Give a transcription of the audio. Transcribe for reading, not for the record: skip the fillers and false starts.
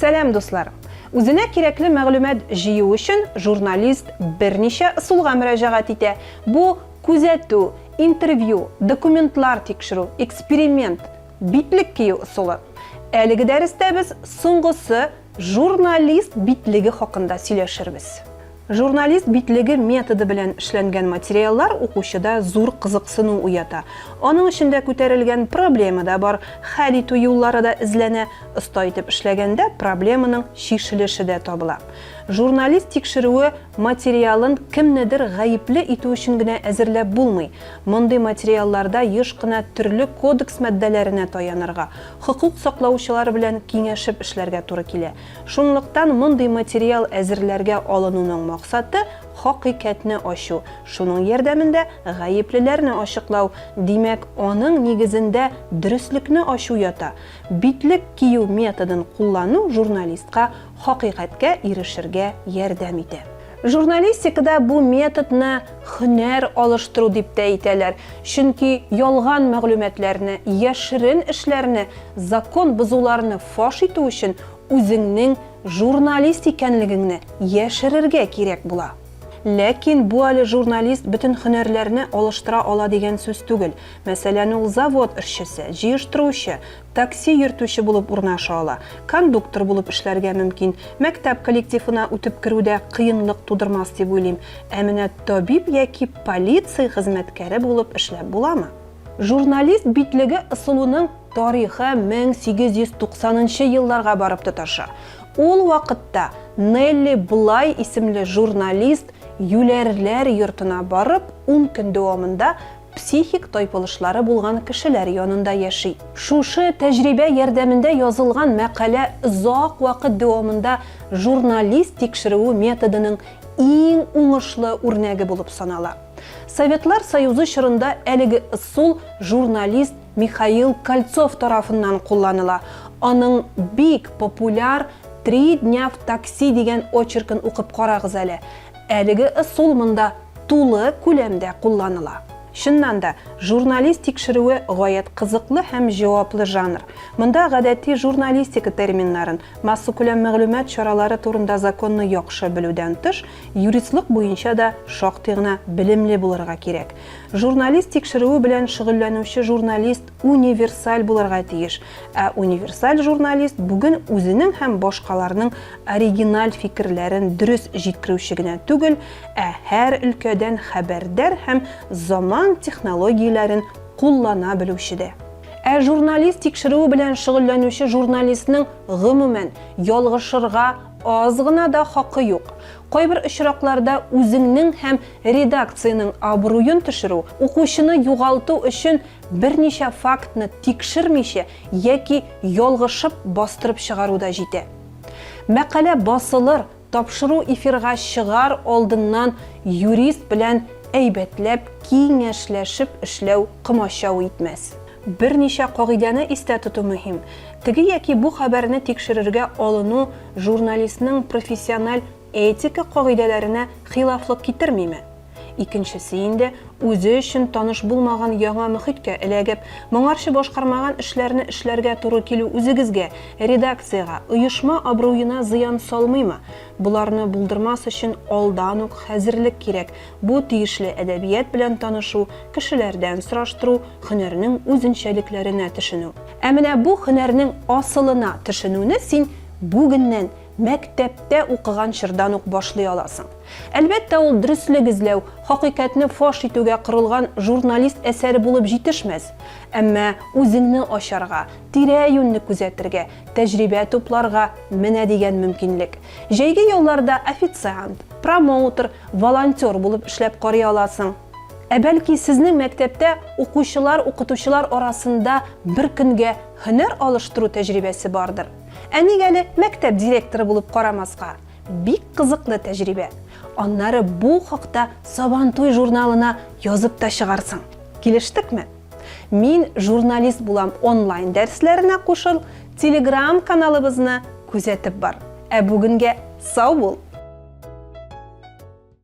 Сәлам дусларым. Үзенә кирәкле мәгълүмат җыю өчен журналист берничә ысулга мөрәҗәгать итә. Бу күзәтү, интервью, документлар тикшерү, эксперимент, битлек кию ысулы. Әлеге дәрестә без соңгысы журналист битлеге хакында сөйләшербез. Журналист битлеге методы белән эшләнгән материаллар укучыда зур кызыксыну уята. Аның эчендә күтәрелгән проблема да бар, хәл итү юллары да эзләнә, оста итеп эшләгәндә проблеманың чишелеше дә табыла. Журналист тикшерүе материалын кемнедер гаепле итү өчен генә әзерләп булмый. Мондый материалларда еш кына төрле кодекс маддәләренә таянырга, хукук саклаучылар белән киңәшеп эшләргә туры килә. Шунлыктан мондый материал әзерләргә алынуның максаты хакыйкатьне ачу. Шуның ярдәмендә гаеплеләрне ачыклау, димәк, аның нигезендә дөреслекне ачу ята. Битлек кию методын куллану журналистка хакыйкатькә ирешергә ярдәм итә. Журналистикада бу методны һөнәр алыштыру дип тә әйтәләр. Чөнки ялган мәгълүматларны, яшерен эшләрне, закон бозуларны фаш итү өчен үзеңнең журналист икәнлегеңне яшерергә кирәк була. Ләкин бу әле журналист бөтен һөнәрләрне алыштыра ала дигән сүз түгел. Мәсәлән, ул завод эшчесе, җыештыручы, такси йөртүче булып урнаша ала, кондуктор булып эшләргә мөмкин, мәктәп коллективына үтеп керүдә кыенлык тудырмас дип уйлыйм. Ә менә табиб яки полиция хезмәткәре булып эшләп буламы? Журналист битлеге ысулының тарихы 1890 елларга барып тоташа. Ул вакытта Нелли Блай исемле журналист юләрләр йортына барып, 10 көн дәвамында психик тайпылышлары булган кешеләр янында яши. Шушы тәҗрибә ярдәмендә язылган мәкалә озак вакыт дәвамында журналист тикшерү методының иң уңышлы үрнәге булып санала. Советлар Союзы чорында әлеге ысул журналист Михаил Кольцов тарафыннан кулланыла. Аның бик популяр «3 дня в такси» дигән очеркын укып карагыз әле. Әлеге ысул монда тулы күләмдә кулланыла. Шуннан да журналист тикшерүе гаять кызыклы һәм җаваплы жанр. Монда гадәти журналистика терминнарын, масса күләм мәгълүмат чаралары турында законны яхшы белүдән тыш, юристлык буенча да шактый гына белемле булырга кирәк. Журналист тикшерүе белән шөгыльләнүче журналист универсаль булырга тиеш. Ә универсаль журналист бүген үзенең һәм башкаларның оригиналь фикерләрен дөрес җиткерүче генә түгел, ә һәр өлкәдән хәбәрдар һәм заман технологияләрен куллана белүче дә. Ә журналист тикшерүе белән шөгыльләнүче журналистның гомумән ялгышырга аз гына да хакы юк. Кайбер очракларда үзеңнең һәм редакцияның абруен төшерү, укучыны югалту өчен берничә фактны тикшермичә яки ялгышып бастырып чыгару да җитә. Мәкалә басылыр, тапшыру эфирга чыгар алдыннан юрист белән әйбәтләп киңәшләшеп эшләү комачау итмәс. Берничә кагыйдәне истә тоту мөһим. Теге яки бу хәбәрне тикшерергә алыну журналистның профессиональ этика кагыйдәләренә хилафлык китермиме? Икенчесе инде үзе өчен таныш булмаган яңа мөхиткә эләгеп, моңарчы башкармаган эшләрне эшләргә туры килү үзегезгә, редакциягә, оешма абруена зыян салмыймы? Буларны булдырмас өчен алдан ук хәзерлек кирәк. Бу тиешле әдәбият белән танышу, кешеләрдән сораштыру, һөнәрнең үзенчәлекләренә төшенү. Ә менә бу һөнәрнең асылына төшенүне син бүгеннән мәктәптә укыган чордан ук башлый аласың. Әлбәттә, ул дөрестлек эзләү, хакыйкатьне фаш итүгә корылган журналист әсәре булып җитешмәс. Әмма үзеңне ачарга, тирә-юньне күзәтергә, тәҗрибә тупларга менә дигән мөмкинлек. Җәйге ялларда официант, промоутер, волонтер булып эшләп карый аласың. Ә бәлки сезнең мәктәптә укучылар арасында бер көнгә һөнәр алыштыру тәҗрибәсе бардыр. Ә нигәле мәктәп директоры булып карамаска? Бик кызыклы тәҗрибә. Аннары бу хакта Сабантуй журналына язып та чыгарсың. Килештекме? Мин журналист булам онлайн дәресләренә кушыл, Telegram каналыбызны күзәтеп бар. Ә бүгенгә сау бул!